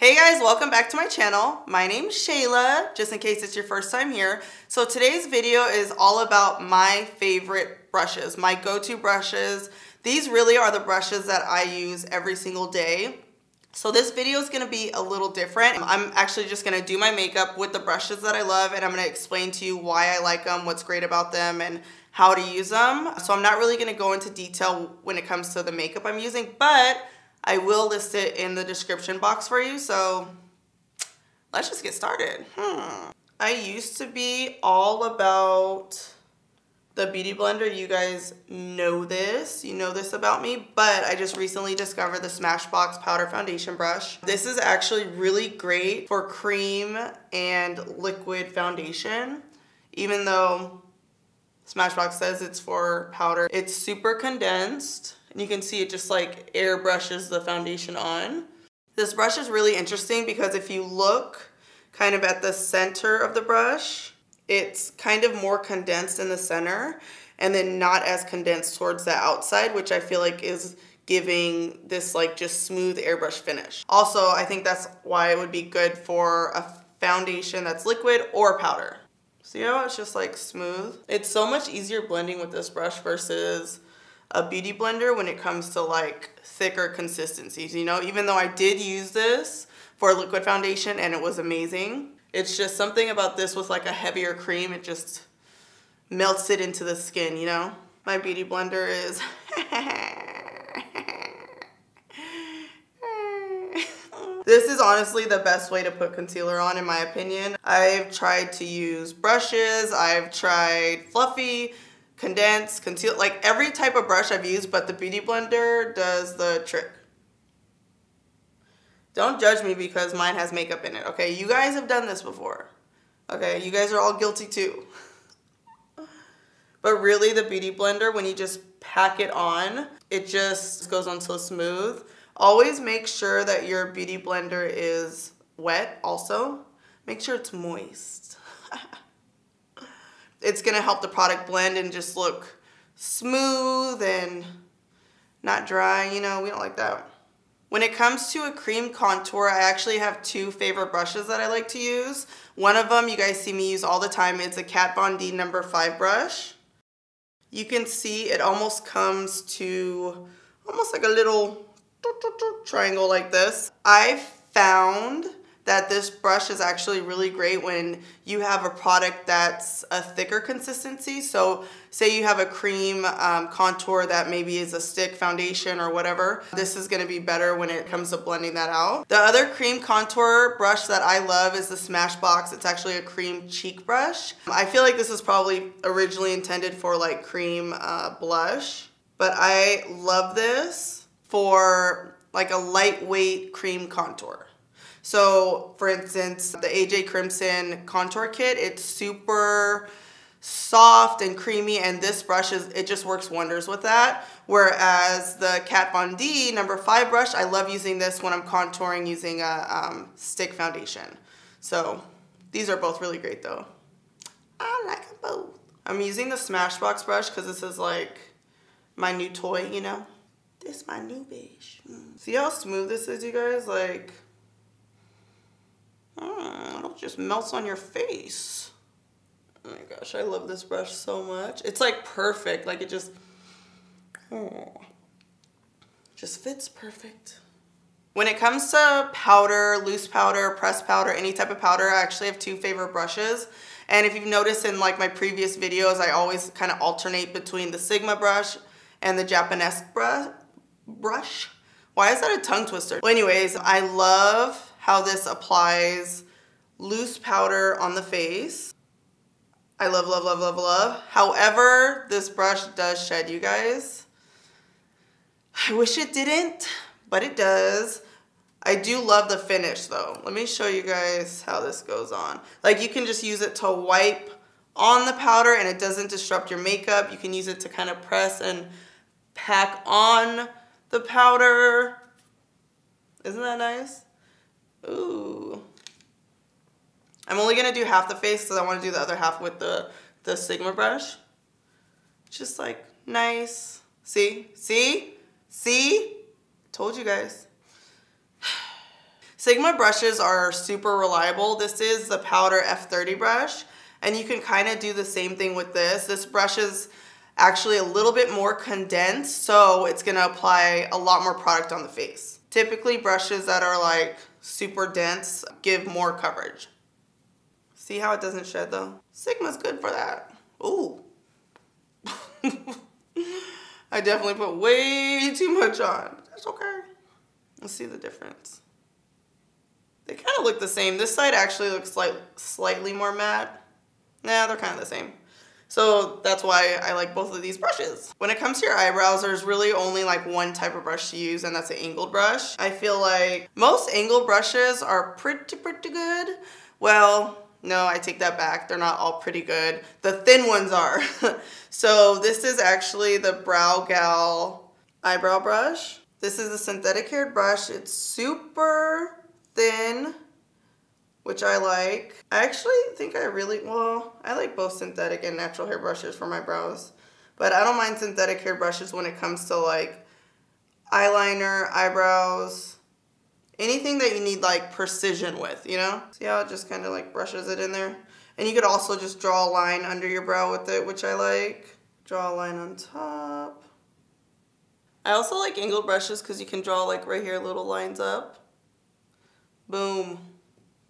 Hey guys, welcome back to my channel. My name's Shayla, just in case it's your first time here. So today's video is all about my favorite brushes, my go-to brushes. These really are the brushes that I use every single day. So this video is gonna be a little different. I'm actually just gonna do my makeup with the brushes that I love, and I'm gonna explain to you why I like them, what's great about them, and how to use them. So I'm not really gonna go into detail when it comes to the makeup I'm using, but I will list it in the description box for you, so let's just get started. I used to be all about the Beauty Blender. You guys know this. You know this about me, but I just recently discovered the Smashbox Powder Foundation Brush. This is actually really great for cream and liquid foundation, even though Smashbox says it's for powder. It's super condensed. And you can see it just like airbrushes the foundation on. This brush is really interesting because if you look kind of at the center of the brush, it's kind of more condensed in the center and then not as condensed towards the outside, which I feel like is giving this like just smooth airbrush finish. Also, I think that's why it would be good for a foundation that's liquid or powder. See how it's just like smooth? It's so much easier blending with this brush versus a Beauty Blender when it comes to like thicker consistencies, you know? Even though I did use this for liquid foundation and it was amazing, it's just something about this with like a heavier cream, it just melts it into the skin, you know? My Beauty Blender is This is honestly the best way to put concealer on, in my opinion. I've tried to use brushes, I've tried fluffy, condensed, conceal, like every type of brush I've used, but the Beauty Blender does the trick. Don't judge me because mine has makeup in it, okay? You guys have done this before, okay? You guys are all guilty too. But really, the Beauty Blender, when you just pack it on, it just goes on so smooth. Always make sure that your Beauty Blender is wet also. Make sure it's moist. It's gonna help the product blend and just look smooth and not dry, you know, we don't like that. When it comes to a cream contour, I actually have two favorite brushes that I like to use. One of them you guys see me use all the time. It's a Kat Von D No. 5 brush. You can see it almost comes to almost like a little triangle like this. I found that this brush is actually really great when you have a product that's a thicker consistency. So say you have a cream contour that maybe is a stick foundation or whatever. This is gonna be better when it comes to blending that out. The other cream contour brush that I love is the Smashbox. It's actually a cream cheek brush. I feel like this is probably originally intended for like cream blush, but I love this for like a lightweight cream contour. So for instance, the AJ Crimson contour kit, it's super soft and creamy, and this brush it just works wonders with that. Whereas the Kat Von D No. 5 brush, I love using this when I'm contouring using a stick foundation. So these are both really great though. I like them both. I'm using the Smashbox brush because this is like my new toy, you know? This is my new bitch. See how smooth this is, you guys? Like, it just melts on your face. Oh my gosh, I love this brush so much. It's like perfect, like it just fits perfect. When it comes to powder, loose powder, pressed powder, any type of powder, I actually have two favorite brushes. And if you've noticed in like my previous videos, I always kind of alternate between the Sigma brush and the Japanese brush. Why is that a tongue twister? Well, anyways, I love how this applies loose powder on the face. I love, love, love, love, love. However, this brush does shed, you guys. I wish it didn't, but it does. I do love the finish though. Let me show you guys how this goes on. Like you can just use it to wipe on the powder and it doesn't disrupt your makeup. You can use it to kind of press and pack on the powder. Isn't that nice? Ooh. I'm only gonna do half the face because I want to do the other half with the Sigma brush. Just like nice. See? See? See? Told you guys. Sigma brushes are super reliable. This is the Powder F30 brush, and you can kind of do the same thing with this. This brush is actually a little bit more condensed, so it's gonna apply a lot more product on the face. Typically, brushes that are like super dense give more coverage. See how it doesn't shed though? Sigma's good for that. Ooh. I definitely put way too much on. That's okay. Let's see the difference. They kind of look the same. This side actually looks like slightly more matte. Nah, they're kind of the same. So that's why I like both of these brushes. When it comes to your eyebrows, there's really only like one type of brush to use, and that's an angled brush. I feel like most angled brushes are pretty good. Well, no, I take that back. They're not all pretty good. The thin ones are. So this is actually the Brow Gal eyebrow brush. This is a synthetic haired brush. It's super thin, which I like. I actually think I like both synthetic and natural hair brushes for my brows, but I don't mind synthetic hair brushes when it comes to like eyeliner, eyebrows, anything that you need like precision with, you know? See how it just kind of like brushes it in there? And you could also just draw a line under your brow with it, which I like. Draw a line on top. I also like angled brushes because you can draw like right here little lines up. Boom.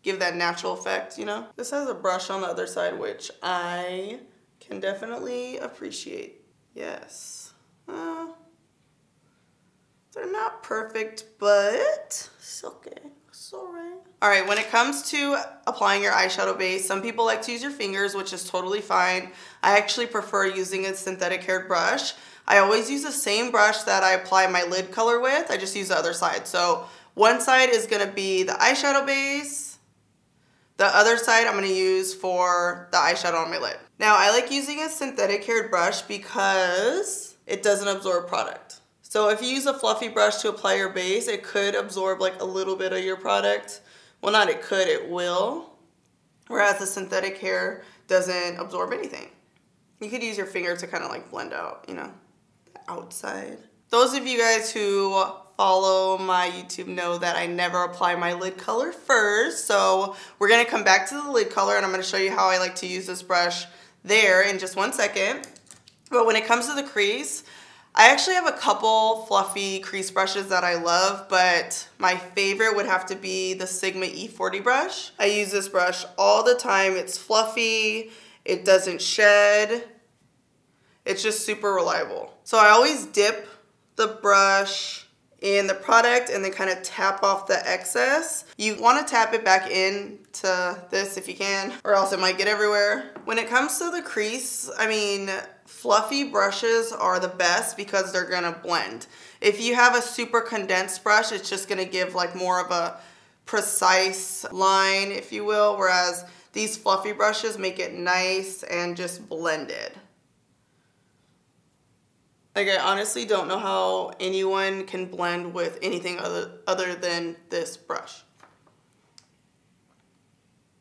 Give that natural effect, you know? This has a brush on the other side, which I can definitely appreciate. Yes. They're not perfect, but it's okay. It's alright. Alright, when it comes to applying your eyeshadow base, some people like to use your fingers, which is totally fine. I actually prefer using a synthetic haired brush. I always use the same brush that I apply my lid color with. I just use the other side. So one side is going to be the eyeshadow base. The other side I'm going to use for the eyeshadow on my lid. Now I like using a synthetic haired brush because it doesn't absorb product. So if you use a fluffy brush to apply your base, it could absorb like a little bit of your product. Well, not it could, it will. Whereas the synthetic hair doesn't absorb anything. You could use your finger to kind of like blend out, you know, the outside. Those of you guys who follow my YouTube know that I never apply my lid color first. So we're gonna come back to the lid color and I'm gonna show you how I like to use this brush there in just 1 second. But when it comes to the crease, I actually have a couple fluffy crease brushes that I love, but my favorite would have to be the Sigma E40 brush. I use this brush all the time. It's fluffy, it doesn't shed. It's just super reliable. So I always dip the brush in the product and then kind of tap off the excess. You want to tap it back into this if you can, or else it might get everywhere. When it comes to the crease, I mean, fluffy brushes are the best because they're gonna blend. If you have a super condensed brush, it's just gonna give like more of a precise line, if you will, whereas these fluffy brushes make it nice and just blended. Like, I honestly don't know how anyone can blend with anything other than this brush.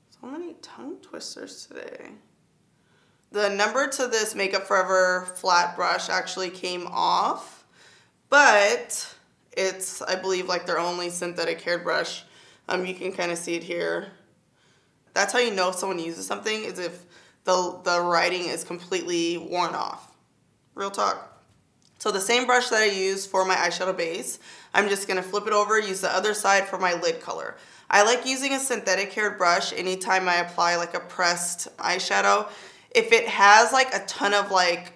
So many tongue twisters today. The number to this Makeup Forever flat brush actually came off, but it's, I believe, like their only synthetic haired brush. You can kind of see it here. That's how you know if someone uses something, is if the writing is completely worn off. Real talk. So the same brush that I use for my eyeshadow base, I'm just going to flip it over, use the other side for my lid color. I like using a synthetic haired brush anytime I apply like a pressed eyeshadow. If it has like a ton of like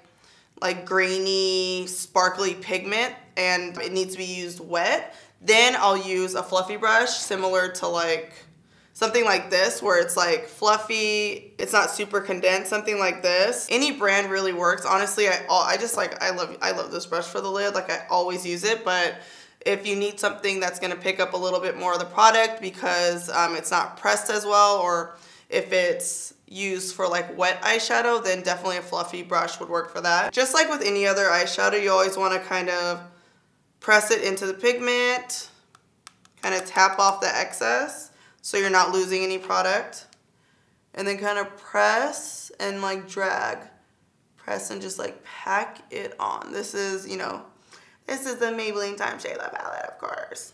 grainy, sparkly pigment and it needs to be used wet, then I'll use a fluffy brush similar to like something like this where it's like fluffy, it's not super condensed, something like this. Any brand really works. Honestly, I love this brush for the lid. Like, I always use it, but if you need something that's gonna pick up a little bit more of the product because it's not pressed as well, or if it's used for like wet eyeshadow, then definitely a fluffy brush would work for that. Just like with any other eyeshadow, you always wanna kind of press it into the pigment, kind of tap off the excess so you're not losing any product, and then kind of press and like drag. Press and just like pack it on. This is, you know, this is the Maybelline Time Shayla palette, of course.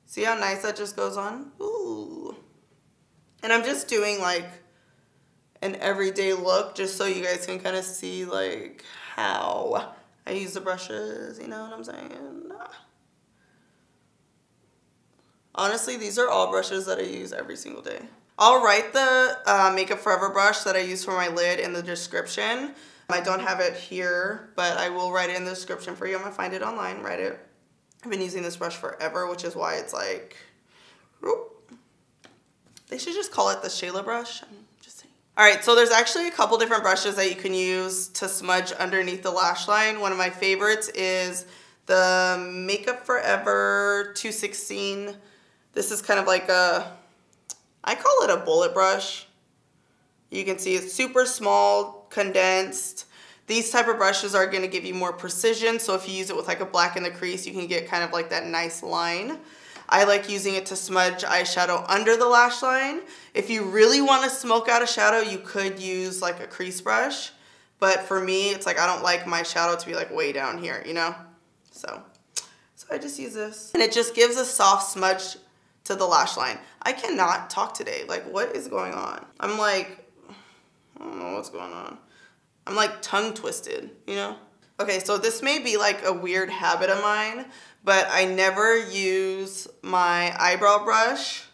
See how nice that just goes on? Ooh. And I'm just doing like an everyday look just so you guys can kind of see like how I use the brushes, you know what I'm saying? Honestly, these are all brushes that I use every single day. I'll write the Makeup Forever brush that I use for my lid in the description. I don't have it here, but I will write it in the description for you. I'm gonna find it online, write it. I've been using this brush forever, which is why it's like, whoop. They should just call it the Shayla brush. I'm just saying. All right, so there's actually a couple different brushes that you can use to smudge underneath the lash line. One of my favorites is the Makeup Forever 216. This is kind of like a, I call it a bullet brush. You can see it's super small, condensed. These type of brushes are gonna give you more precision, so if you use it with like a black in the crease, you can get kind of like that nice line. I like using it to smudge eyeshadow under the lash line. If you really wanna smoke out a shadow, you could use like a crease brush, but for me, it's like I don't like my shadow to be like way down here, you know? So I just use this. And it just gives a soft smudge to the lash line. I cannot talk today. Like, what is going on? I'm like, I don't know what's going on. I'm like tongue twisted, you know? Okay, so this may be like a weird habit of mine, but I never use my eyebrow brush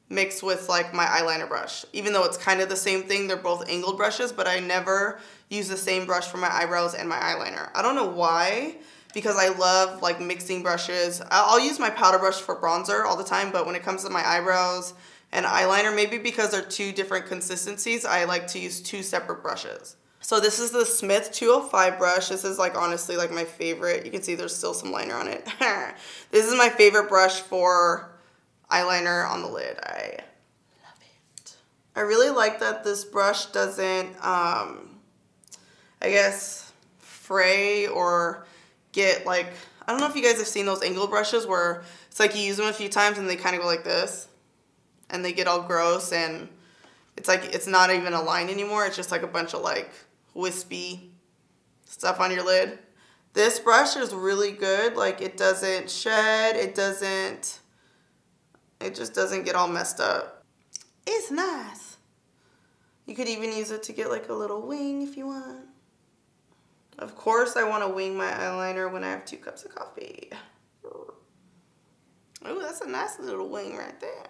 mixed with like my eyeliner brush. Even though it's kind of the same thing, they're both angled brushes, but I never use the same brush for my eyebrows and my eyeliner. I don't know why, because I love like mixing brushes. I'll use my powder brush for bronzer all the time, but when it comes to my eyebrows and eyeliner, maybe because they're two different consistencies, I like to use two separate brushes. So this is the Smith 205 brush. This is like honestly like my favorite. You can see there's still some liner on it. This is my favorite brush for eyeliner on the lid. I love it. I really like that this brush doesn't, I guess, fray or get like, I don't know if you guys have seen those angled brushes where it's like you use them a few times and they kind of go like this and they get all gross and it's like it's not even a line anymore. It's just like a bunch of like wispy stuff on your lid. This brush is really good. Like it doesn't shed, it just doesn't get all messed up. It's nice. You could even use it to get like a little wing if you want. Of course I want to wing my eyeliner when I have 2 cups of coffee. Ooh, that's a nice little wing right there.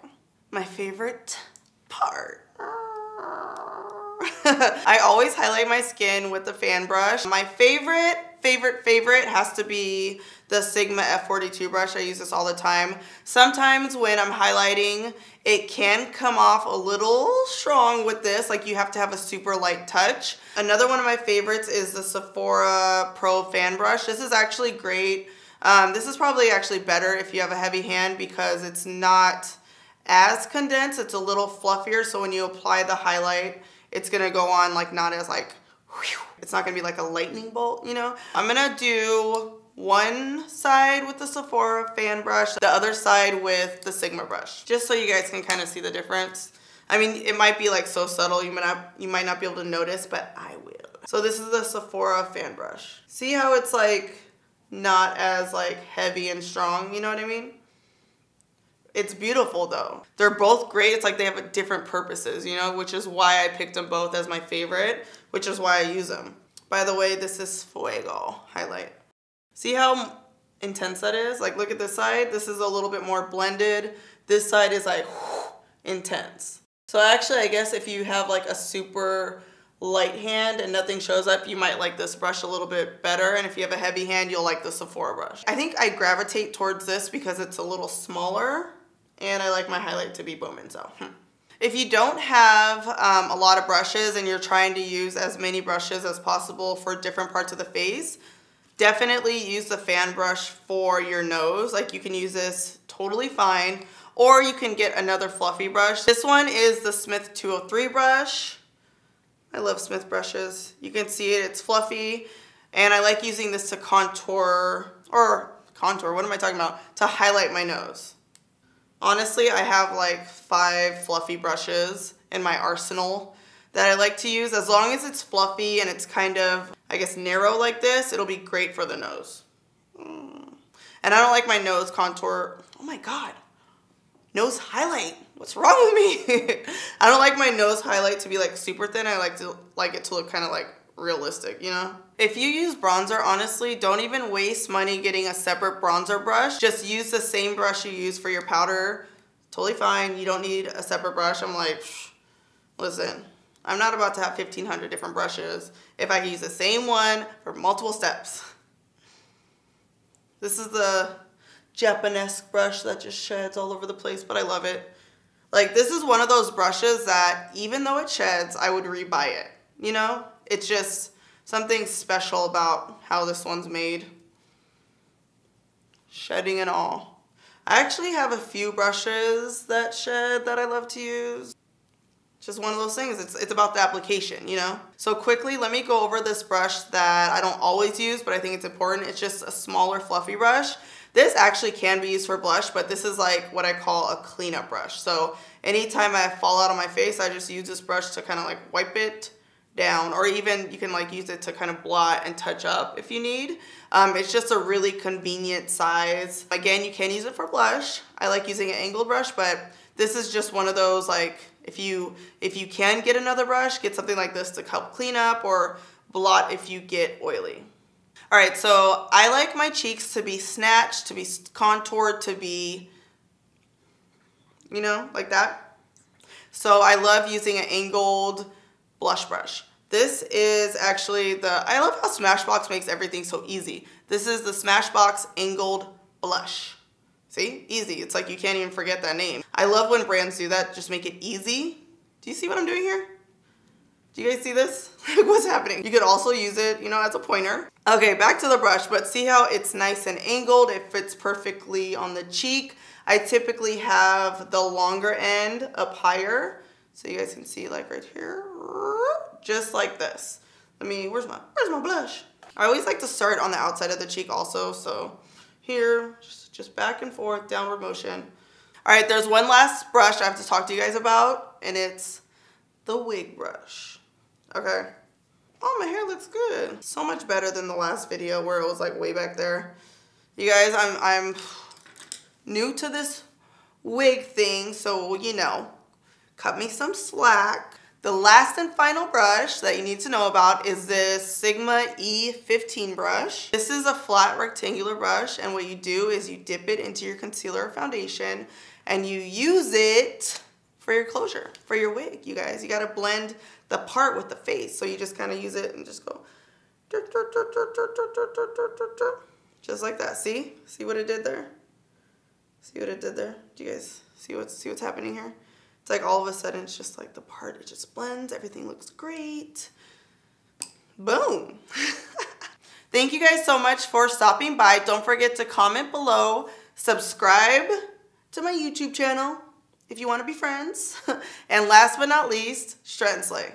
My favorite part. I always highlight my skin with the fan brush. My favorite has to be the Sigma F42 brush. I use this all the time. Sometimes when I'm highlighting, it can come off a little strong with this. Like you have to have a super light touch. Another one of my favorites is the Sephora Pro fan brush. This is actually great. This is probably actually better if you have a heavy hand because it's not as condensed. It's a little fluffier. So when you apply the highlight, it's gonna go on like not as like, whew, it's not gonna be like a lightning bolt, you know? I'm gonna do one side with the Sephora fan brush, the other side with the Sigma brush, just so you guys can kind of see the difference. I mean, it might be like so subtle, you might not be able to notice, but I will. So this is the Sephora fan brush. See how it's like not as like heavy and strong, you know what I mean? It's beautiful though. They're both great. It's like they have different purposes, you know, which is why I picked them both as my favorite, which is why I use them. By the way, this is Fuego highlight. See how intense that is? Like look at this side. This is a little bit more blended. This side is like whew, intense. So actually, I guess if you have like a super light hand and nothing shows up, you might like this brush a little bit better. And if you have a heavy hand, you'll like the Sephora brush. I think I gravitate towards this because it's a little smaller and I like my highlight to be booming, so. If you don't have a lot of brushes and you're trying to use as many brushes as possible for different parts of the face, definitely use the fan brush for your nose. Like you can use this totally fine, or you can get another fluffy brush. This one is the Smith 203 brush. I love Smith brushes. You can see it, it's fluffy. And I like using this to contour, what am I talking about? To highlight my nose. Honestly, I have like 5 fluffy brushes in my arsenal that I like to use. As long as it's fluffy and it's kind of, I guess, narrow like this, it'll be great for the nose. And And I don't like my nose contour. Oh my God. Nose highlight. What's wrong with me? I don't like my nose highlight to be like super thin. I like it to look kind of like realistic, you know? If you use bronzer, honestly, don't even waste money getting a separate bronzer brush. Just use the same brush you use for your powder. Totally fine. You don't need a separate brush. I'm like, listen, I'm not about to have 1,500 different brushes if I can use the same one for multiple steps. This is the Japanese brush that just sheds all over the place, but I love it. Like, this is one of those brushes that even though it sheds, I would rebuy it, you know? It's just something special about how this one's made. Shedding and all. I actually have a few brushes that shed that I love to use. Just one of those things. It's about the application, you know? So quickly, let me go over this brush that I don't always use, but I think it's important. It's just a smaller, fluffy brush. This actually can be used for blush, but this is like what I call a cleanup brush. So anytime I fall out on my face, I just use this brush to kind of like wipe it down, or even you can like use it to kind of blot and touch up if you need. It's just a really convenient size. Again, you can use it for blush. I like using an angled brush, but this is just one of those, like, if you can get another brush, get something like this to help clean up or blot if you get oily. All right, so I like my cheeks to be snatched, to be contoured, to be, you know, like that. So I love using an angled blush brush. This is actually I love how Smashbox makes everything so easy. This is the Smashbox Angled Blush. See? Easy. It's like you can't even forget that name. I love when brands do that, just make it easy. Do you see what I'm doing here? Do you guys see this? What's happening? You could also use it, you know, as a pointer. Okay, back to the brush, but see how it's nice and angled? It fits perfectly on the cheek. I typically have the longer end up higher, so you guys can see like right here, just like this. Where's my blush? I always like to start on the outside of the cheek also, so here, just back and forth, downward motion. All right, there's one last brush I have to talk to you guys about, and it's the wig brush. Okay. Oh, my hair looks good. So much better than the last video where it was like way back there. You guys, I'm new to this wig thing, so you know, cut me some slack. The last and final brush that you need to know about is this Sigma E15 brush. This is a flat rectangular brush, and what you do is you dip it into your concealer or foundation and you use it for your closure, for your wig, you guys. You gotta blend the part with the face. So you just kind of use it and just go just like that. See? See what it did there? See what it did there? Do you guys see what's happening here? It's like all of a sudden it's just like the part, it just blends, everything looks great. Boom. Thank you guys so much for stopping by. Don't forget to comment below, subscribe to my YouTube channel if you want to be friends. And last but not least, Strut and Slay.